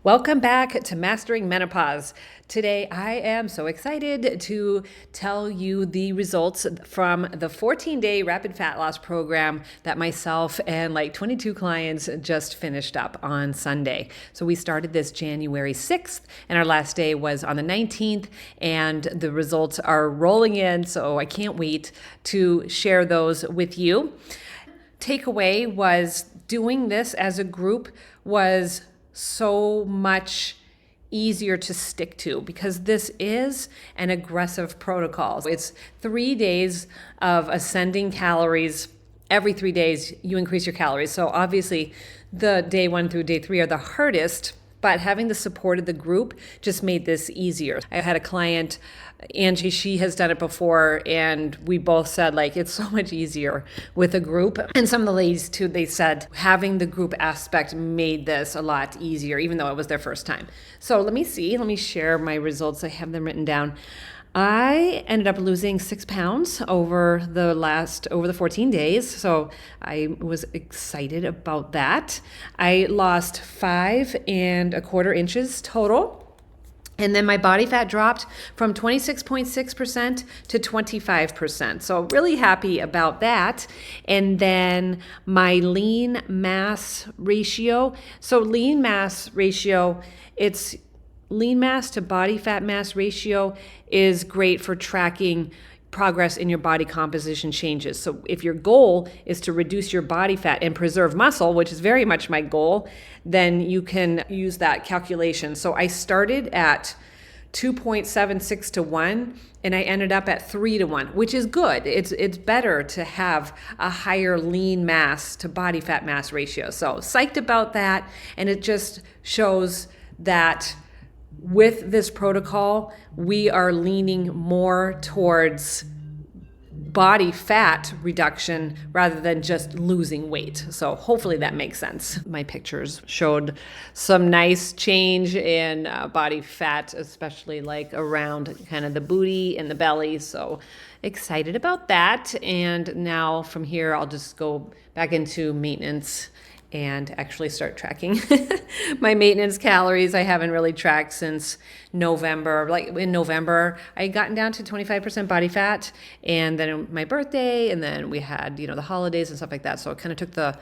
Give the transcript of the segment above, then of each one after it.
Welcome back to Mastering Menopause. Today, I am so excited to tell you the results from the 14-day rapid fat loss program that myself and like 22 clients just finished up on Sunday. So we started this January 6th, and our last day was on the 19th, and the results are rolling in, so I can't wait to share those with you. Takeaway was doing this as a group was so much easier to stick to because this is an aggressive protocol. It's 3 days of ascending calories. Every 3 days, you increase your calories. So obviously, the day 1 through day 3 are the hardest, but having the support of the group just made this easier. I had a client, Angie, she has done it before, and we both said like it's so much easier with a group. And some of the ladies too, they said having the group aspect made this a lot easier, even though it was their first time. So let me share my results. I have them written down. I ended up losing 6 pounds over the 14 days. So I was excited about that. I lost 5¼ inches total. And then my body fat dropped from 26.6% to 25%. So really happy about that. And then my lean mass ratio. So lean mass ratio, it's lean mass to body fat mass ratio is great for tracking progress in your body composition changes. So if your goal is to reduce your body fat and preserve muscle, which is very much my goal, then you can use that calculation. So I started at 2.76 to 1 and I ended up at 3 to 1, which is good. It's better to have a higher lean mass to body fat mass ratio. So psyched about that, and it just shows that with this protocol, we are leaning more towards body fat reduction rather than just losing weight. So hopefully that makes sense. My pictures showed some nice change in body fat, especially like around kind of the booty and the belly. So excited about that. And now from here, I'll just go back into maintenance and actually start tracking my maintenance calories. I haven't really tracked since November. Like in November, I had gotten down to 25% body fat, and then my birthday, and then we had, the holidays and stuff like that. So it kind of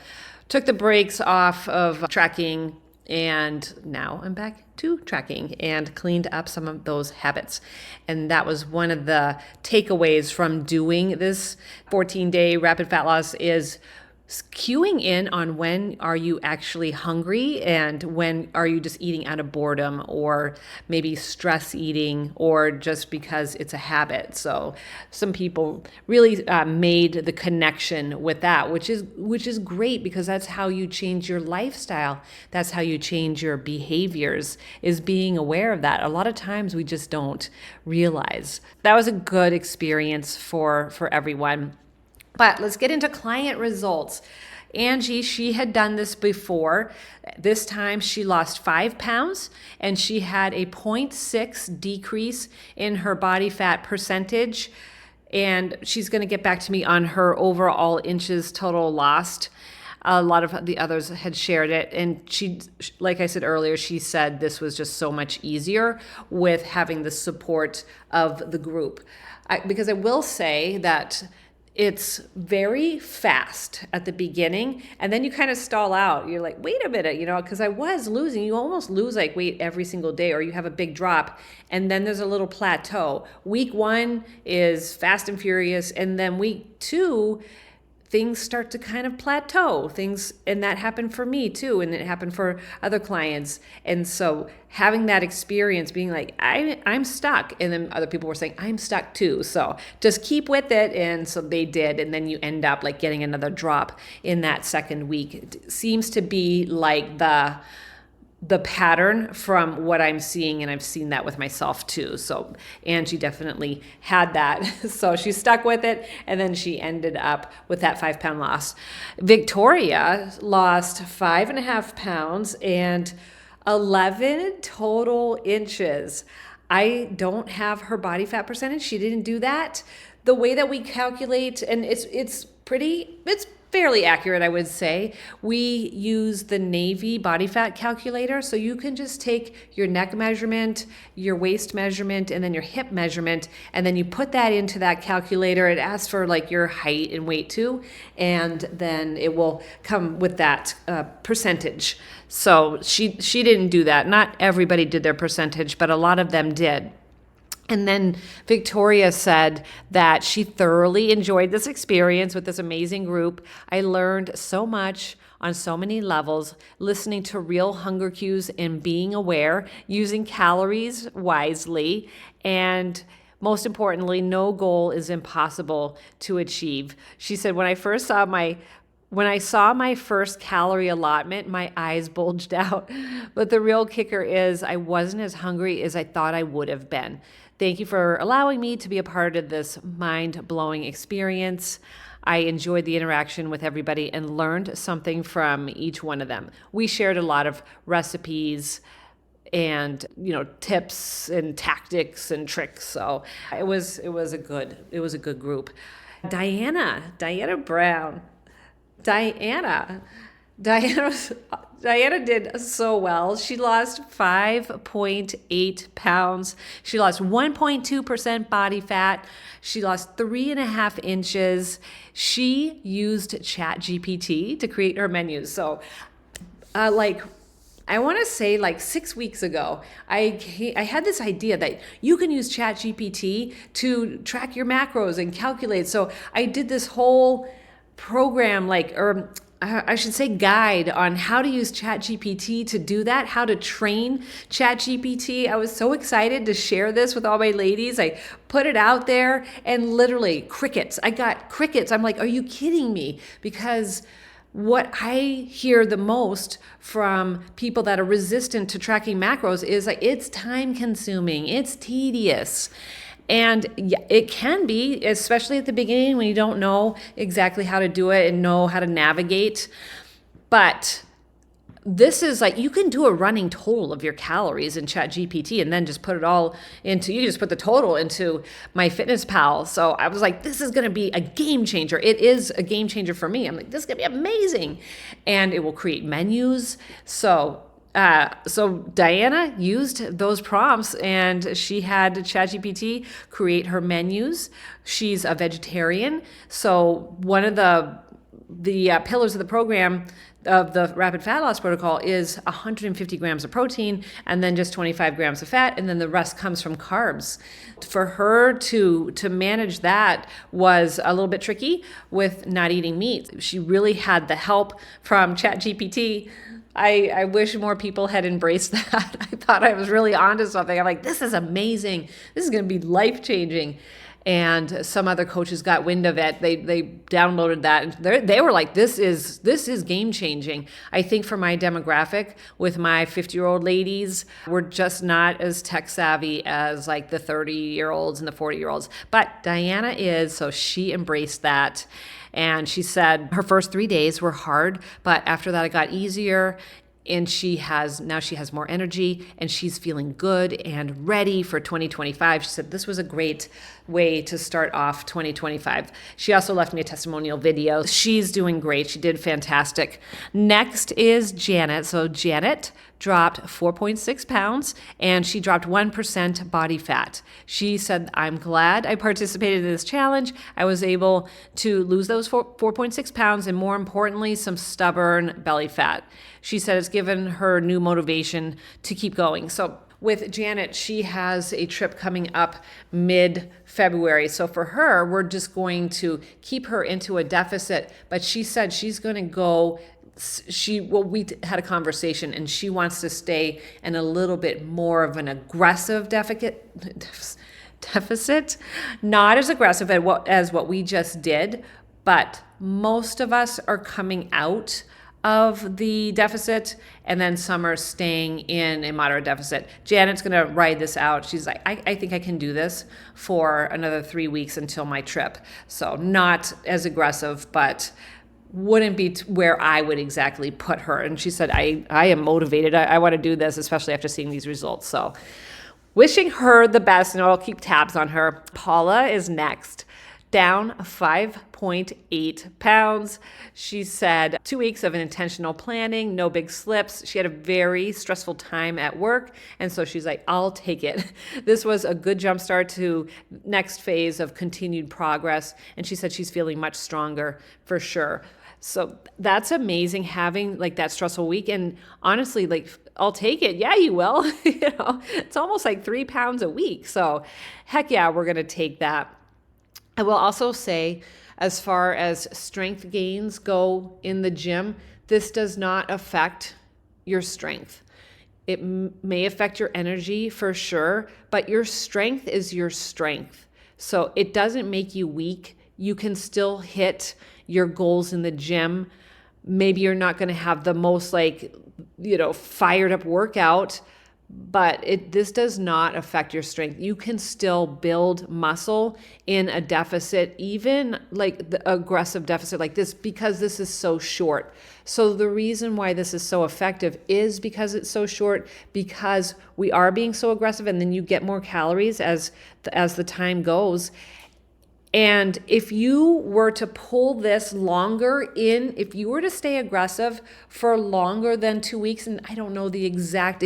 took the brakes off of tracking, and now I'm back to tracking and cleaned up some of those habits. And that was one of the takeaways from doing this 14-day rapid fat loss is cueing in on when are you actually hungry and when are you just eating out of boredom or maybe stress eating or just because it's a habit. So some people really made the connection with that, which is great because that's how you change your lifestyle. That's how you change your behaviors, is being aware of that. A lot of times we just don't realize. That was a good experience for everyone. But let's get into client results. Angie, she had done this before. This time she lost 5 pounds and she had a 0.6 decrease in her body fat percentage. And she's going to get back to me on her overall inches total lost. A lot of the others had shared it. And she, like I said earlier, she said this was just so much easier with having the support of the group. Because I will say that it's very fast at the beginning, and then you kind of stall out. You're like, wait a minute, because I was losing. You almost lose like weight every single day, or you have a big drop, and then there's a little plateau. Week 1 is fast and furious, and then week 2, things start to kind of plateau. And that happened for me too, and it happened for other clients. And so having that experience, being like, I'm stuck, and then other people were saying, I'm stuck too. So just keep with it, and so they did, and then you end up like getting another drop in that second week. It seems to be like the pattern from what I'm seeing, and I've seen that with myself too. So Angie definitely had that. So she stuck with it, and then she ended up with that 5 pound loss. Victoria lost 5.5 pounds and 11 total inches. I don't have her body fat percentage. She didn't do that. The way that we calculate, and it's fairly accurate, I would say. We use the Navy body fat calculator. So you can just take your neck measurement, your waist measurement, and then your hip measurement, and then you put that into that calculator. It asks for like your height and weight too, and then it will come with that percentage. So she didn't do that. Not everybody did their percentage, but a lot of them did. And then Victoria said that she thoroughly enjoyed this experience with this amazing group. I learned so much on so many levels, listening to real hunger cues and being aware, using calories wisely, and most importantly, no goal is impossible to achieve. She said, when I saw my first calorie allotment, my eyes bulged out. But the real kicker is I wasn't as hungry as I thought I would have been. Thank you for allowing me to be a part of this mind-blowing experience. I enjoyed the interaction with everybody and learned something from each one of them. We shared a lot of recipes and tips and tactics and tricks. So it was a good group. Diana Brown. Diana did so well. She lost 5.8 pounds. She lost 1.2% body fat. She lost 3.5 inches. She used ChatGPT to create her menus. So, I want to say 6 weeks ago, I had this idea that you can use ChatGPT to track your macros and calculate. So I did this whole program, I should say guide on how to use ChatGPT to do that, how to train ChatGPT. I was so excited to share this with all my ladies. I put it out there and literally crickets. I got crickets. I'm like, are you kidding me? Because what I hear the most from people that are resistant to tracking macros is it's time consuming, it's tedious. And it can be, especially at the beginning when you don't know exactly how to do it and know how to navigate. But this is you can do a running total of your calories in ChatGPT and then just put it all into, you just put the total into MyFitnessPal. So I was like, this is going to be a game changer. It is a game changer for me. I'm like, this is going to be amazing. And it will create menus. So Diana used those prompts and she had ChatGPT create her menus. She's a vegetarian. So one of the pillars of the program of the rapid fat loss protocol is 150 grams of protein and then just 25 grams of fat, and then the rest comes from carbs. For her to manage that was a little bit tricky with not eating meat. She really had the help from ChatGPT. I wish more people had embraced that. I thought I was really onto something. I'm like, this is amazing. This is going to be life-changing. And some other coaches got wind of it. They downloaded that. And they were like, this is game-changing. I think for my demographic, with my 50-year-old ladies, we're just not as tech-savvy as the 30-year-olds and the 40-year-olds. But Diana is, so she embraced that. And she said her first 3 days were hard, but after that it got easier. And now she has more energy and she's feeling good and ready for 2025. She said this was a great way to start off 2025. She also left me a testimonial video. She's doing great. She did fantastic. Next is Janet. So Janet dropped 4.6 pounds and she dropped 1% body fat. She said, I'm glad I participated in this challenge. I was able to lose those 4.6 pounds and more importantly, some stubborn belly fat. She said it's given her new motivation to keep going. So with Janet, she has a trip coming up mid-February. So for her, we're just going to keep her into a deficit. But she said she's going to go, we had a conversation and she wants to stay in a little bit more of an aggressive deficit, not as aggressive as what we just did, but most of us are coming out of the deficit, and then some are staying in a moderate deficit. Janet's gonna ride this out. She's like, I think I can do this for another 3 weeks until my trip. So not as aggressive, but wouldn't be where I would exactly put her. And she said, I am motivated. I wanna do this, especially after seeing these results. So wishing her the best, and I'll keep tabs on her. Paula is next. down 5.8 pounds. She said 2 weeks of an intentional planning, no big slips. She had a very stressful time at work, and so she's like, I'll take it. This was a good jumpstart to next phase of continued progress, and she said she's feeling much stronger for sure. So that's amazing, having like that stressful week. And honestly, like, I'll take it. Yeah, you will. It's almost like 3 pounds a week. So heck yeah, we're going to take that. I will also say, as far as strength gains go in the gym, this does not affect your strength. It may affect your energy for sure, but your strength is your strength. So it doesn't make you weak. You can still hit your goals in the gym. Maybe you're not going to have the most fired up workout, but this does not affect your strength. You can still build muscle in a deficit, even like the aggressive deficit like this, because this is so short. So the reason why this is so effective is because it's so short, because we are being so aggressive, and then you get more calories as the time goes. And if you were to pull this longer if you were to stay aggressive for longer than 2 weeks, and I don't know the exact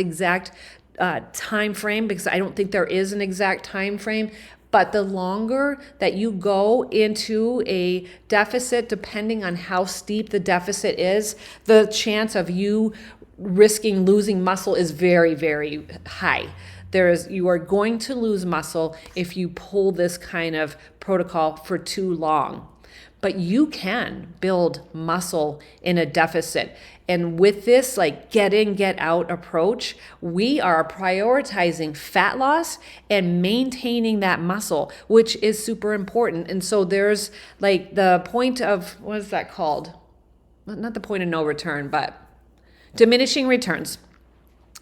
time frame, because I don't think there is an exact time frame, but the longer that you go into a deficit, depending on how steep the deficit is, the chance of you risking losing muscle is very, very high. You are going to lose muscle if you pull this kind of protocol for too long. But you can build muscle in a deficit. And with this get in, get out approach, we are prioritizing fat loss and maintaining that muscle, which is super important. And so there's the point of, what is that called? Not the point of no return, but diminishing returns.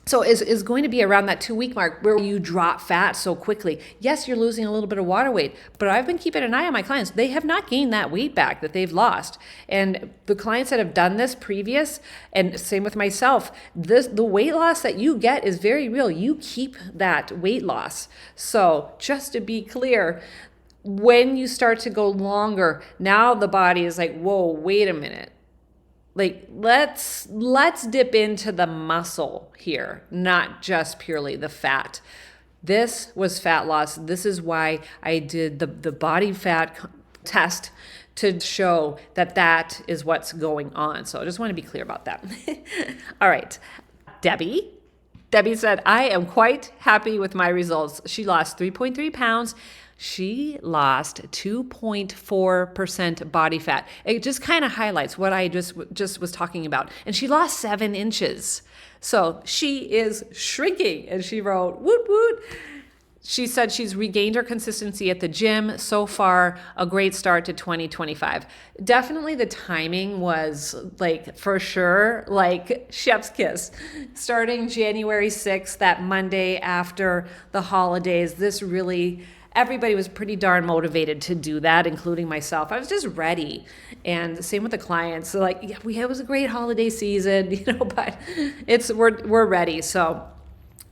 So is going to be around that 2 week mark where you drop fat so quickly. Yes, you're losing a little bit of water weight, but I've been keeping an eye on my clients. They have not gained that weight back that they've lost. And the clients that have done this previous, and same with myself, the weight loss that you get is very real. You keep that weight loss. So just to be clear, when you start to go longer, now the body is like, whoa, wait a minute. Let's dip into the muscle here, not just purely the fat. This was fat loss. This is why I did the body fat test, to show that is what's going on. So I just want to be clear about that. All right. Debbie said, I am quite happy with my results. She lost 3.3 pounds. She lost 2.4% body fat. It just kind of highlights what I just was talking about. And she lost 7 inches. So she is shrinking. And she wrote, woot, woot. She said she's regained her consistency at the gym. So far, a great start to 2025. Definitely the timing was for sure, chef's kiss. Starting January 6th, that Monday after the holidays, everybody was pretty darn motivated to do that, including myself. I was just ready. And same with the clients. So it was a great holiday season, but we're ready. So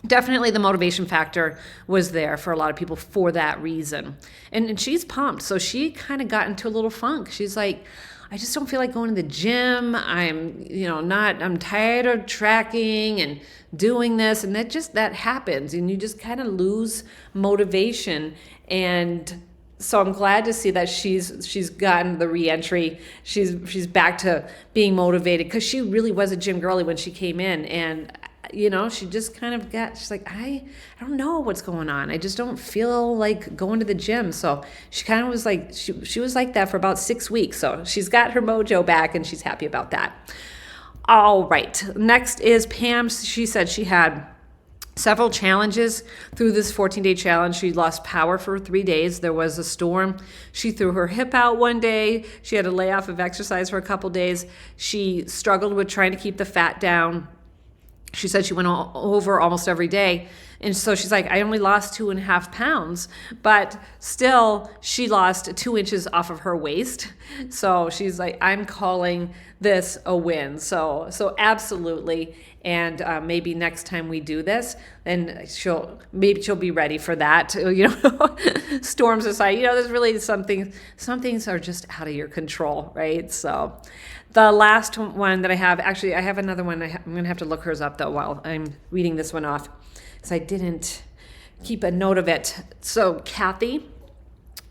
definitely the motivation factor was there for a lot of people for that reason. And she's pumped. So she kind of got into a little funk. She's like, I just don't feel like going to the gym. I'm tired of tracking and doing this. And that happens. And you just kind of lose motivation. And so I'm glad to see that she's gotten the re-entry. She's back to being motivated, because she really was a gym girly when she came in. And she just kind of she's like, I don't know what's going on. I just don't feel like going to the gym. So she kind of was like, she was like that for about 6 weeks. So she's got her mojo back, and she's happy about that. All right. Next is Pam. She said she had several challenges through this 14-day challenge. She lost power for 3 days. There was a storm. She threw her hip out one day. She had to lay off of exercise for a couple days. She struggled with trying to keep the fat down. She said she went over almost every day. And so she's like, I only lost 2.5 pounds, but still she lost 2 inches off of her waist. So she's like, I'm calling this a win. So absolutely. And maybe next time we do this, then she'll be ready for that. Storms aside, there's really some things are just out of your control, right? So the last one that I have, actually, I have another one. I'm going to have to look hers up though while I'm reading this one off, because I didn't keep a note of it. So Kathy,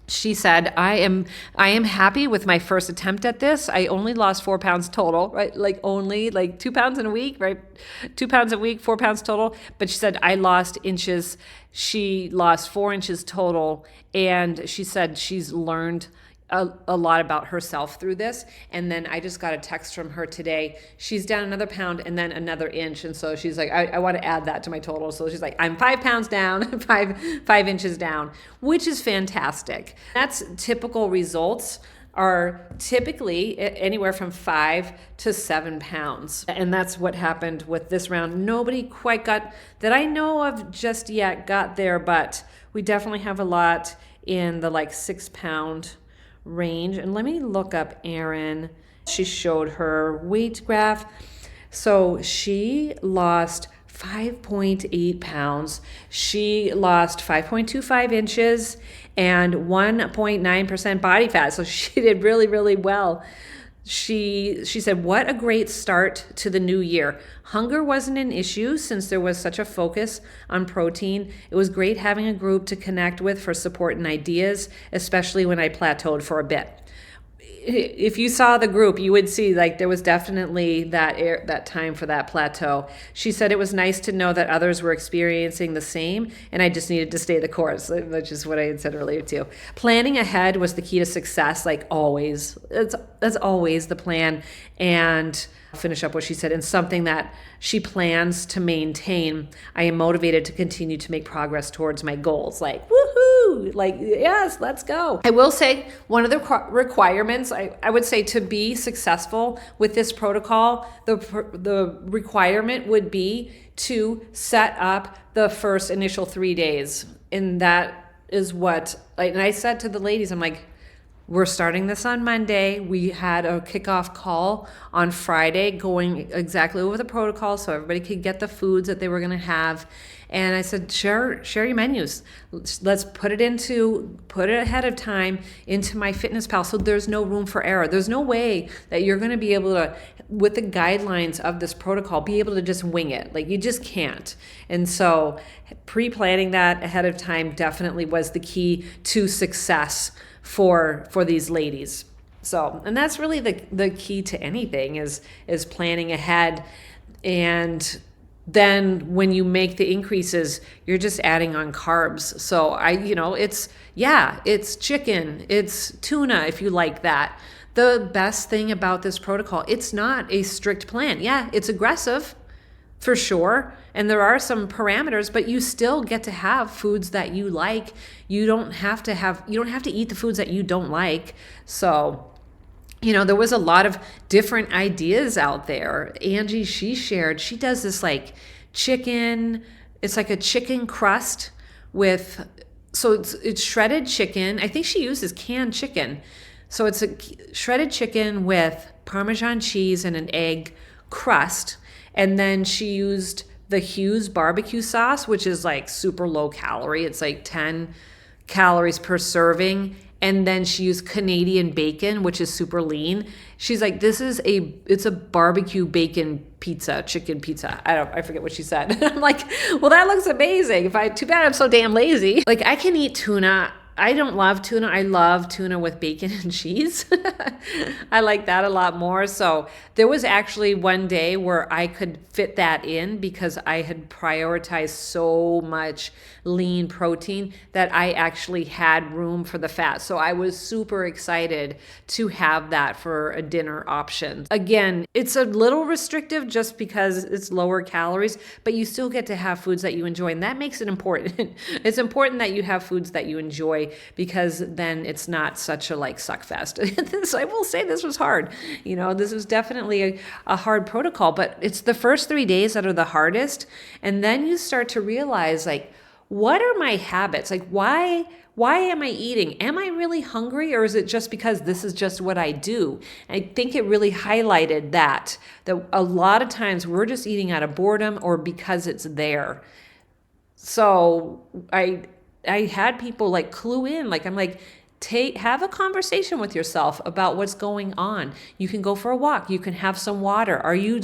she said, I am happy with my first attempt at this. I only lost 4 pounds total, right? Like only 2 pounds in a week, right? 2 pounds a week, 4 pounds total. But she said, I lost inches. She lost 4 inches total. And she said she's learned a lot about herself through this. And then I just got a text from her today. She's down another pound and then another inch. And so she's like, I want to add that to my total. So she's like, I'm 5 pounds down, five inches down, which is fantastic. That's typical results are typically anywhere from 5 to 7 pounds. And that's what happened with this round. Nobody quite got, that I know of just yet, got there, but we definitely have a lot in the 6 pound range. And let me look up Erin. She showed her weight graph. So she lost 5.8 pounds. She lost 5.25 inches and 1.9% body fat. So she did really, really well. She said, what a great start to the new year. Hunger wasn't an issue since there was such a focus on protein. It was great having a group to connect with for support and ideas, especially when I plateaued for a bit. If you saw the group, you would see there was definitely that time for that plateau. She said it was nice to know that others were experiencing the same, and I just needed to stay the course, which is what I had said earlier too. Planning ahead was the key to success, like always. That's always the plan. And I'll finish up what she said, and something that she plans to maintain. I am motivated to continue to make progress towards my goals. Woohoo! Yes, let's go. I will say one of the requirements, I would say, to be successful with this protocol, the requirement would be to set up the first initial 3 days. And that is what, and I said to the ladies, I'm like, we're starting this on Monday. We had a kickoff call on Friday going exactly over the protocol so everybody could get the foods that they were going to have. And I said, share your menus. Let's put it ahead of time into MyFitnessPal so there's no room for error. There's no way that you're going to be able to, with the guidelines of this protocol, be able to just wing it. You just can't. And so pre-planning that ahead of time definitely was the key to success for these ladies. So, and that's really the key to anything is planning ahead. And then when you make the increases, you're just adding on carbs. So it's chicken, it's tuna if you like that. The best thing about this protocol, it's not a strict plan. Yeah, it's aggressive for sure. And there are some parameters, but you still get to have foods that you like. You don't have to eat the foods that you don't like. So, there was a lot of different ideas out there. Angie, she does this chicken, it's like a chicken crust it's shredded chicken. I think she uses canned chicken. So it's a shredded chicken with Parmesan cheese and an egg crust. And then she used the Hughes barbecue sauce, which is super low calorie. It's 10 calories per serving. And then she used Canadian bacon, which is super lean. She's like, it's a barbecue bacon pizza, chicken pizza. I forget what she said. I'm like, well, that looks amazing. Too bad I'm so damn lazy. I can eat tuna. I don't love tuna. I love tuna with bacon and cheese. I like that a lot more. So there was actually one day where I could fit that in because I had prioritized so much lean protein that I actually had room for the fat. So I was super excited to have that for a dinner option. Again, it's a little restrictive just because it's lower calories, but you still get to have foods that you enjoy. And that makes it important. It's important that you have foods that you enjoy enjoy, because then it's not such a like suck fest. I will say this was hard. This was definitely a hard protocol, but it's the first 3 days that are the hardest. And then you start to realize, like, what are my habits? Like, why am I eating? Am I really hungry, or is it just because this is just what I do? I think it really highlighted that a lot of times we're just eating out of boredom or because it's there. So I had people like clue in, like, I'm like, have a conversation with yourself about what's going on. You can go for a walk. You can have some water. Are you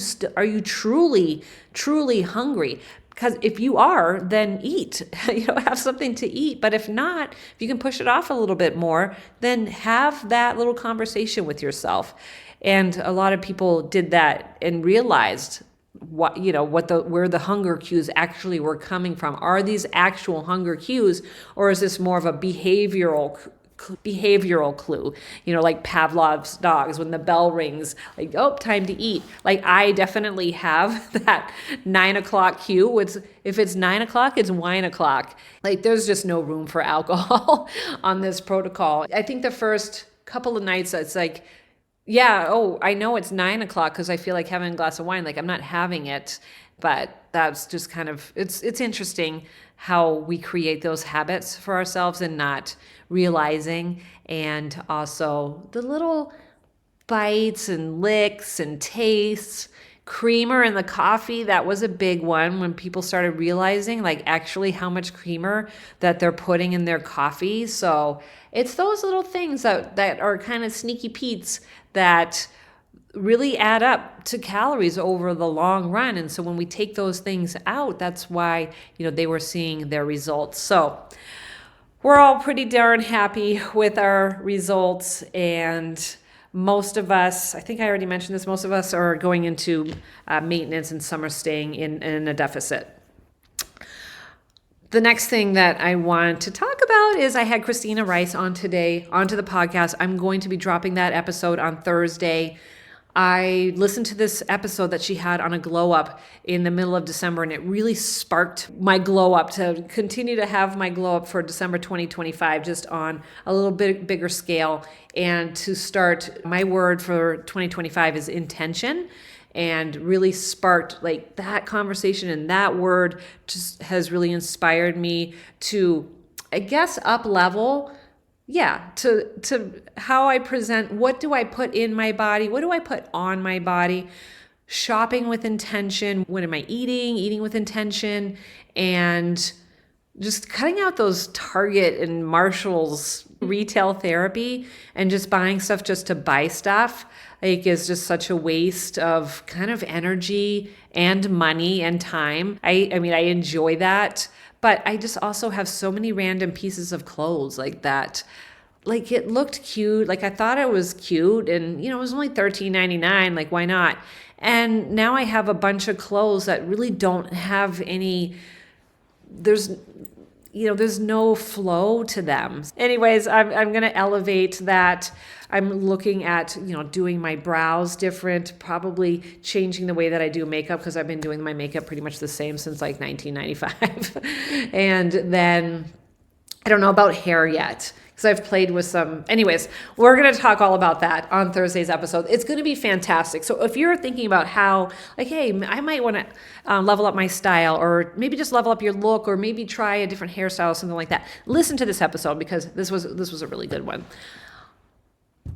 truly, truly hungry? Because if you are, then eat, have something to eat. But if not, if you can push it off a little bit more, then have that little conversation with yourself. And a lot of people did that and realized where the hunger cues actually were coming from. Are these actual hunger cues, or is this more of a behavioral clue, like Pavlov's dogs, when the bell rings, like, oh, time to eat. Like, I definitely have that 9 o'clock cue. If it's 9 o'clock, it's wine o'clock. Like, there's just no room for alcohol on this protocol. I think the first couple of nights, it's like, yeah, oh, I know it's 9 o'clock because I feel like having a glass of wine. Like, I'm not having it, but that's just kind of, it's interesting how we create those habits for ourselves and not realizing. And also the little bites and licks and tastes. Creamer in the coffee, that was a big one when people started realizing, like, actually how much creamer that they're putting in their coffee. So it's those little things that are kind of sneaky petes that really add up to calories over the long run. And so when we take those things out, that's why, they were seeing their results. So we're all pretty darn happy with our results. And most of us, I think I already mentioned this, most of us are going into maintenance, and some are staying in a deficit. The next thing that I want to talk about is I had Christina Rice onto the podcast. I'm going to be dropping that episode on Thursday. I listened to this episode that she had on a glow up in the middle of December, and it really sparked my glow up to continue to have my glow up for December 2025, just on a little bit bigger scale. And to start, my word for 2025 is intention, and really sparked like that conversation, and that word just has really inspired me to, I guess, up level. Yeah, to how I present, what do I put in my body? What do I put on my body? Shopping with intention. What am I eating? Eating with intention. And just cutting out those Target and Marshall's retail therapy and just buying stuff just to buy stuff, like, is just such a waste of kind of energy and money and time. I mean, I enjoy that. But I just also have so many random pieces of clothes like that. Like, it looked cute. Like, I thought it was cute, and, it was only $13.99. Like, why not? And now I have a bunch of clothes that really don't have any, there's no flow to them. Anyways, I'm going to elevate that. I'm looking at, doing my brows different, probably changing the way that I do makeup, because I've been doing my makeup pretty much the same since like 1995. And then I don't know about hair yet, because I've played with some. Anyways, we're going to talk all about that on Thursday's episode. It's going to be fantastic. So if you're thinking about how, like, hey, I might want to level up my style, or maybe just level up your look, or maybe try a different hairstyle, something like that, listen to this episode, because this was a really good one.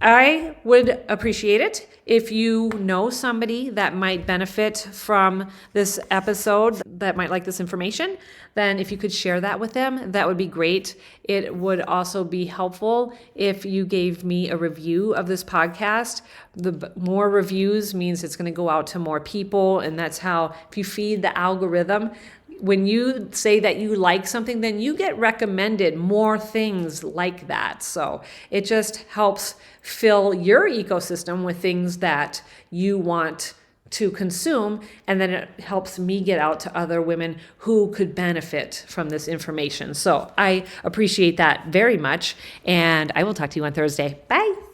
I would appreciate it if you know somebody that might benefit from this episode, that might like this information. Then if you could share that with them, that would be great. It would also be helpful if you gave me a review of this podcast. The more reviews means it's going to go out to more people. And that's how, if you feed the algorithm, when you say that you like something, then you get recommended more things like that. So it just helps fill your ecosystem with things that you want to consume, and then it helps me get out to other women who could benefit from this information. So I appreciate that very much, and I will talk to you on Thursday. Bye.